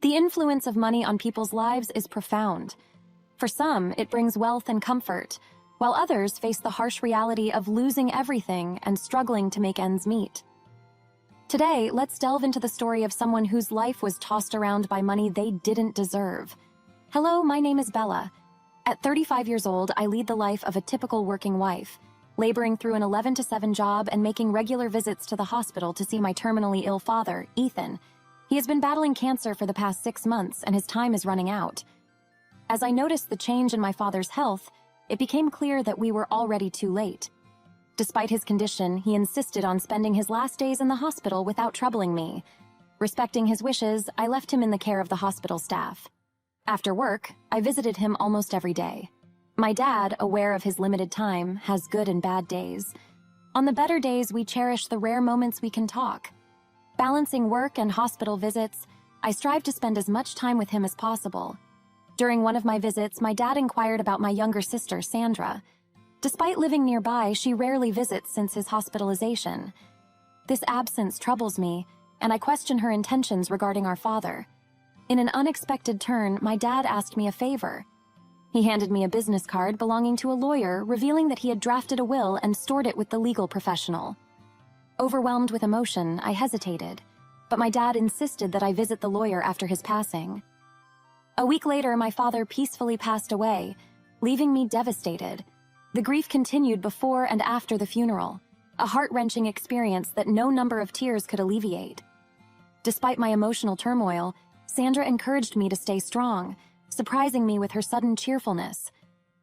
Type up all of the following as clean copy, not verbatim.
The influence of money on people's lives is profound. For some, it brings wealth and comfort, while others face the harsh reality of losing everything and struggling to make ends meet. Today, let's delve into the story of someone whose life was tossed around by money they didn't deserve. Hello, my name is Bella. At 35 years old, I lead the life of a typical working wife, laboring through an 11-to-7 job and making regular visits to the hospital to see my terminally ill father, Ethan. He has been battling cancer for the past 6 months, and his time is running out. As I noticed the change in my father's health, it became clear that we were already too late. Despite his condition, he insisted on spending his last days in the hospital without troubling me. Respecting his wishes, I left him in the care of the hospital staff. After work, I visited him almost every day. My dad, aware of his limited time, has good and bad days. On the better days, we cherish the rare moments we can talk. Balancing work and hospital visits, I strive to spend as much time with him as possible. During one of my visits, my dad inquired about my younger sister, Sandra. Despite living nearby, she rarely visits since his hospitalization. This absence troubles me, and I question her intentions regarding our father. In an unexpected turn, my dad asked me a favor. He handed me a business card belonging to a lawyer, revealing that he had drafted a will and stored it with the legal professional. Overwhelmed with emotion, I hesitated, but my dad insisted that I visit the lawyer after his passing. A week later, my father peacefully passed away, leaving me devastated. The grief continued before and after the funeral, a heart-wrenching experience that no number of tears could alleviate. Despite my emotional turmoil, Sandra encouraged me to stay strong, surprising me with her sudden cheerfulness.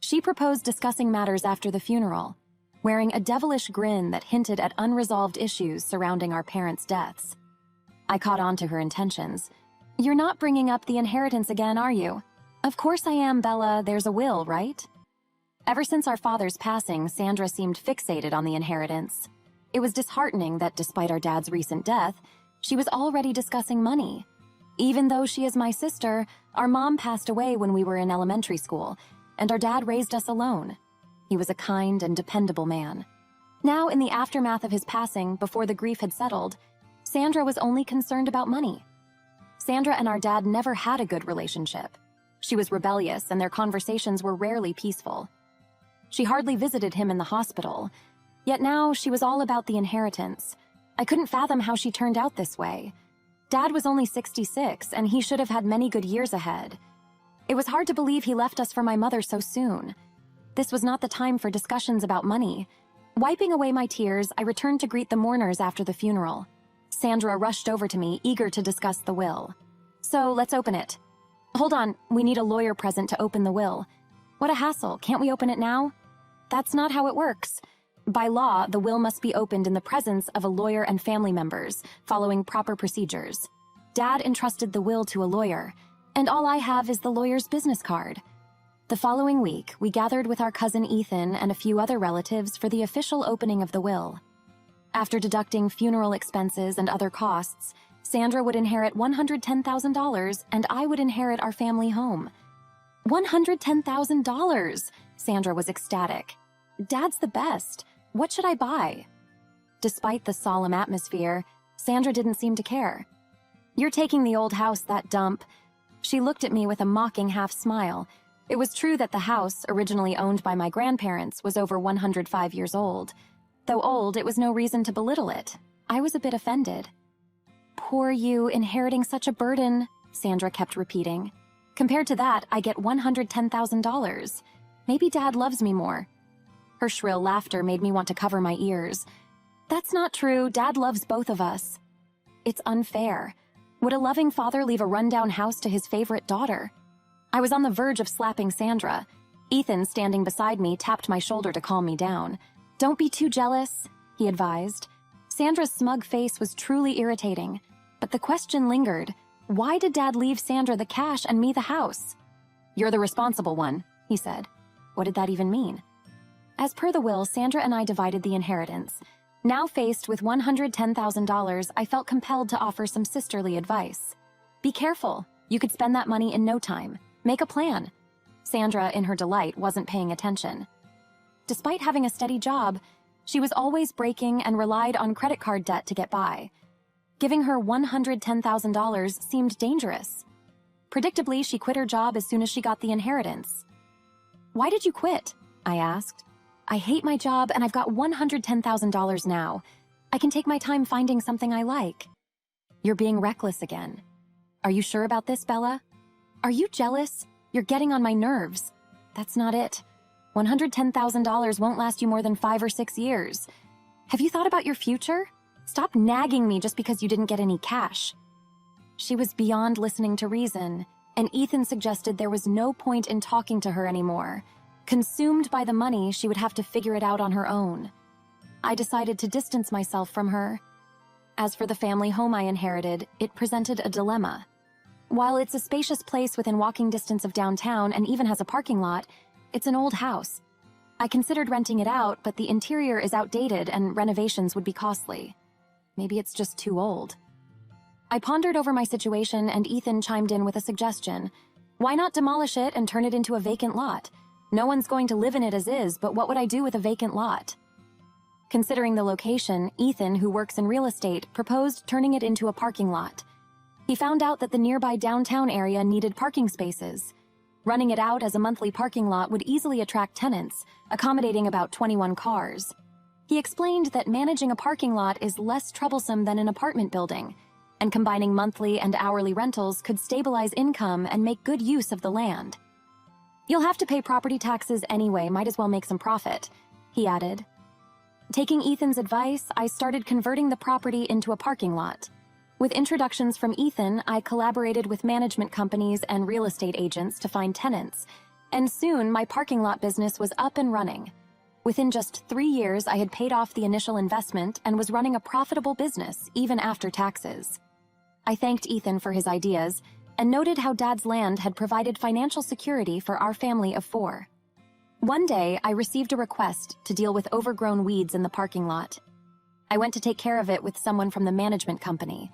She proposed discussing matters after the funeral, wearing a devilish grin that hinted at unresolved issues surrounding our parents' deaths. I caught on to her intentions. "You're not bringing up the inheritance again, are you?" "Of course I am, Bella. There's a will, right?" Ever since our father's passing, Sandra seemed fixated on the inheritance. It was disheartening that despite our dad's recent death, she was already discussing money. Even though she is my sister, our mom passed away when we were in elementary school, and our dad raised us alone. He was a kind and dependable man. Now, in the aftermath of his passing, before the grief had settled, Sandra was only concerned about money. Sandra and our dad never had a good relationship. She was rebellious, and their conversations were rarely peaceful. She hardly visited him in the hospital, yet now she was all about the inheritance. I couldn't fathom how she turned out this way. Dad was only 66, and he should have had many good years ahead. It was hard to believe he left us for my mother so soon. This was not the time for discussions about money. Wiping away my tears, I returned to greet the mourners after the funeral. Sandra rushed over to me, eager to discuss the will. "So, let's open it." "Hold on, we need a lawyer present to open the will." "What a hassle, can't we open it now?" "That's not how it works. By law, the will must be opened in the presence of a lawyer and family members, following proper procedures. Dad entrusted the will to a lawyer, and all I have is the lawyer's business card." The following week, we gathered with our cousin Ethan and a few other relatives for the official opening of the will. After deducting funeral expenses and other costs, Sandra would inherit $110,000 and I would inherit our family home. $110,000! Sandra was ecstatic. "Dad's the best. What should I buy?" Despite the solemn atmosphere, Sandra didn't seem to care. "You're taking the old house, that dump." She looked at me with a mocking half-smile. It was true that the house, originally owned by my grandparents, was over 105 years old. Though old, it was no reason to belittle it. I was a bit offended. "Poor you, inheriting such a burden," Sandra kept repeating. "Compared to that, I get $110,000. Maybe Dad loves me more." Her shrill laughter made me want to cover my ears. "That's not true. Dad loves both of us." "It's unfair. Would a loving father leave a rundown house to his favorite daughter?" I was on the verge of slapping Sandra. Ethan, standing beside me, tapped my shoulder to calm me down. "Don't be too jealous," he advised. Sandra's smug face was truly irritating, but the question lingered. Why did Dad leave Sandra the cash and me the house? "You're the responsible one," he said. What did that even mean? As per the will, Sandra and I divided the inheritance. Now faced with $110,000, I felt compelled to offer some sisterly advice. "Be careful. You could spend that money in no time. Make a plan." Sandra, in her delight, wasn't paying attention. Despite having a steady job, she was always breaking and relied on credit card debt to get by. Giving her $110,000 seemed dangerous. Predictably, she quit her job as soon as she got the inheritance. "Why did you quit?" I asked. "I hate my job and I've got $110,000 now. I can take my time finding something I like." "You're being reckless again." "Are you sure about this, Bella?" "Are you jealous? You're getting on my nerves." "That's not it. $110,000 won't last you more than 5 or 6 years. Have you thought about your future? Stop nagging me just because you didn't get any cash." She was beyond listening to reason, and Ethan suggested there was no point in talking to her anymore. Consumed by the money, she would have to figure it out on her own. I decided to distance myself from her. As for the family home I inherited, it presented a dilemma. While it's a spacious place within walking distance of downtown and even has a parking lot, it's an old house. I considered renting it out, but the interior is outdated and renovations would be costly. Maybe it's just too old. I pondered over my situation, and Ethan chimed in with a suggestion. Why not demolish it and turn it into a vacant lot? No one's going to live in it as is, but what would I do with a vacant lot? Considering the location, Ethan, who works in real estate, proposed turning it into a parking lot. He found out that the nearby downtown area needed parking spaces. Running it out as a monthly parking lot would easily attract tenants, accommodating about 21 cars. He explained that managing a parking lot is less troublesome than an apartment building, and combining monthly and hourly rentals could stabilize income and make good use of the land. "You'll have to pay property taxes anyway, might as well make some profit," he added. Taking Ethan's advice, I started converting the property into a parking lot. With introductions from Ethan, I collaborated with management companies and real estate agents to find tenants, and soon my parking lot business was up and running. Within just 3 years, I had paid off the initial investment and was running a profitable business, even after taxes. I thanked Ethan for his ideas and noted how Dad's land had provided financial security for our family of 4. One day, I received a request to deal with overgrown weeds in the parking lot. I went to take care of it with someone from the management company.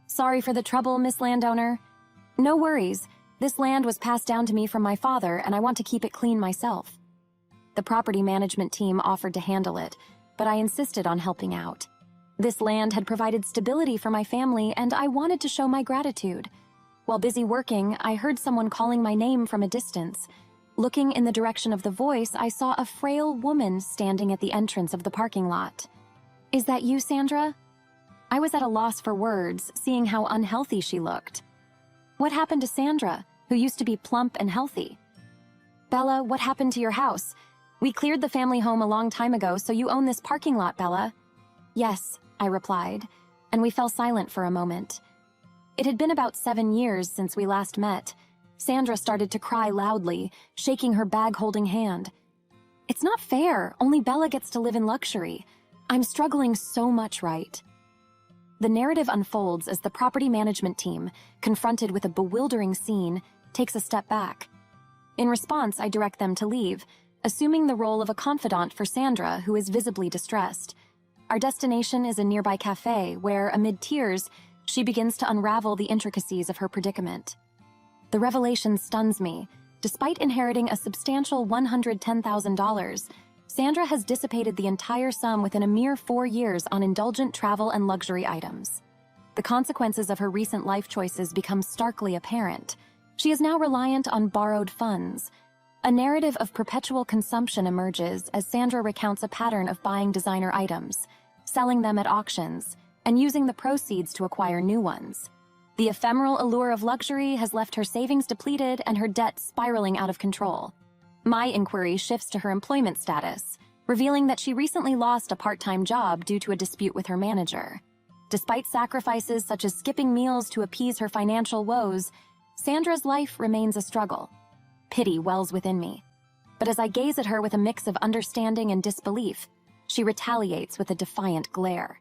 "Sorry for the trouble, Miss Landowner." "No worries. This land was passed down to me from my father, and I want to keep it clean myself." The property management team offered to handle it, but I insisted on helping out. This land had provided stability for my family, and I wanted to show my gratitude. While busy working, I heard someone calling my name from a distance. Looking in the direction of the voice, I saw a frail woman standing at the entrance of the parking lot. "Is that you, Sandra?" I was at a loss for words, seeing how unhealthy she looked. "What happened to Sandra, who used to be plump and healthy?" "Bella, what happened to your house? We cleared the family home a long time ago, so you own this parking lot, Bella." "Yes," I replied, and we fell silent for a moment. It had been about 7 years since we last met. Sandra started to cry loudly, shaking her bag-holding hand. "It's not fair. Only Bella gets to live in luxury. I'm struggling so much, right?" The narrative unfolds as the property management team, confronted with a bewildering scene, takes a step back. In response, I direct them to leave, assuming the role of a confidant for Sandra, who is visibly distressed. Our destination is a nearby cafe where, amid tears, she begins to unravel the intricacies of her predicament. The revelation stuns me. Despite inheriting a substantial $110,000, Sandra has dissipated the entire sum within a mere 4 years on indulgent travel and luxury items. The consequences of her recent life choices become starkly apparent. She is now reliant on borrowed funds. A narrative of perpetual consumption emerges as Sandra recounts a pattern of buying designer items, selling them at auctions, and using the proceeds to acquire new ones. The ephemeral allure of luxury has left her savings depleted and her debt spiraling out of control. My inquiry shifts to her employment status, revealing that she recently lost a part-time job due to a dispute with her manager. Despite sacrifices such as skipping meals to appease her financial woes, Sandra's life remains a struggle. Pity wells within me. But as I gaze at her with a mix of understanding and disbelief, she retaliates with a defiant glare.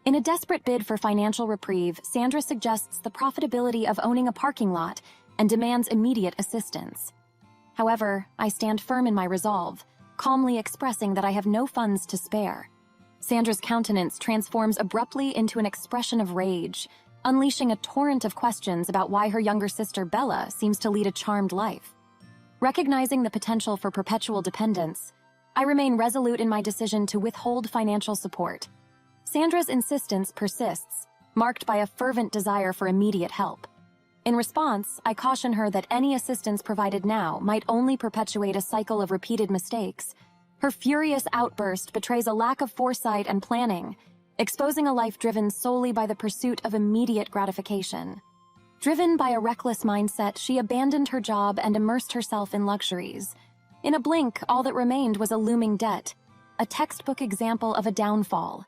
In a desperate bid for financial reprieve, Sandra suggests the profitability of owning a parking lot and demands immediate assistance. However, I stand firm in my resolve, calmly expressing that I have no funds to spare. Sandra's countenance transforms abruptly into an expression of rage, unleashing a torrent of questions about why her younger sister Bella seems to lead a charmed life. Recognizing the potential for perpetual dependence, I remain resolute in my decision to withhold financial support. Sandra's insistence persists, marked by a fervent desire for immediate help. In response, I caution her that any assistance provided now might only perpetuate a cycle of repeated mistakes. Her furious outburst betrays a lack of foresight and planning, exposing a life driven solely by the pursuit of immediate gratification. Driven by a reckless mindset, she abandoned her job and immersed herself in luxuries. In a blink, all that remained was a looming debt, a textbook example of a downfall.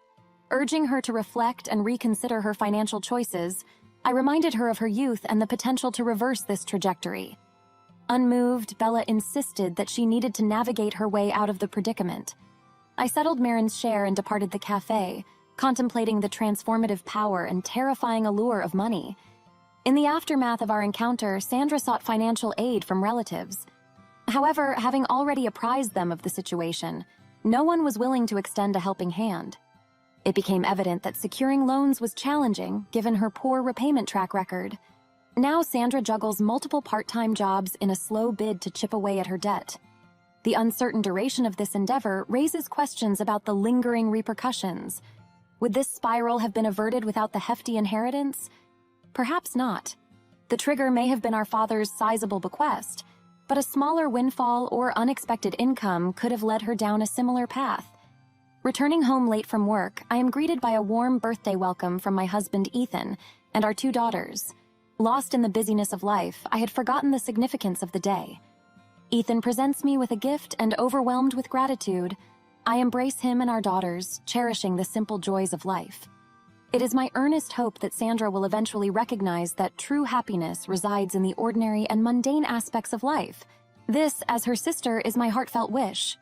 Urging her to reflect and reconsider her financial choices, I reminded her of her youth and the potential to reverse this trajectory. Unmoved, Bella insisted that she needed to navigate her way out of the predicament. I settled Marin's share and departed the cafe, contemplating the transformative power and terrifying allure of money. In the aftermath of our encounter, Sandra sought financial aid from relatives. However, having already apprised them of the situation, no one was willing to extend a helping hand. It became evident that securing loans was challenging, given her poor repayment track record. Now Sandra juggles multiple part-time jobs in a slow bid to chip away at her debt. The uncertain duration of this endeavor raises questions about the lingering repercussions. Would this spiral have been averted without the hefty inheritance? Perhaps not. The trigger may have been our father's sizable bequest, but a smaller windfall or unexpected income could have led her down a similar path. Returning home late from work, I am greeted by a warm birthday welcome from my husband Ethan and our 2 daughters. Lost in the busyness of life, I had forgotten the significance of the day. Ethan presents me with a gift, and overwhelmed with gratitude, I embrace him and our daughters, cherishing the simple joys of life. It is my earnest hope that Sandra will eventually recognize that true happiness resides in the ordinary and mundane aspects of life. This, as her sister, is my heartfelt wish.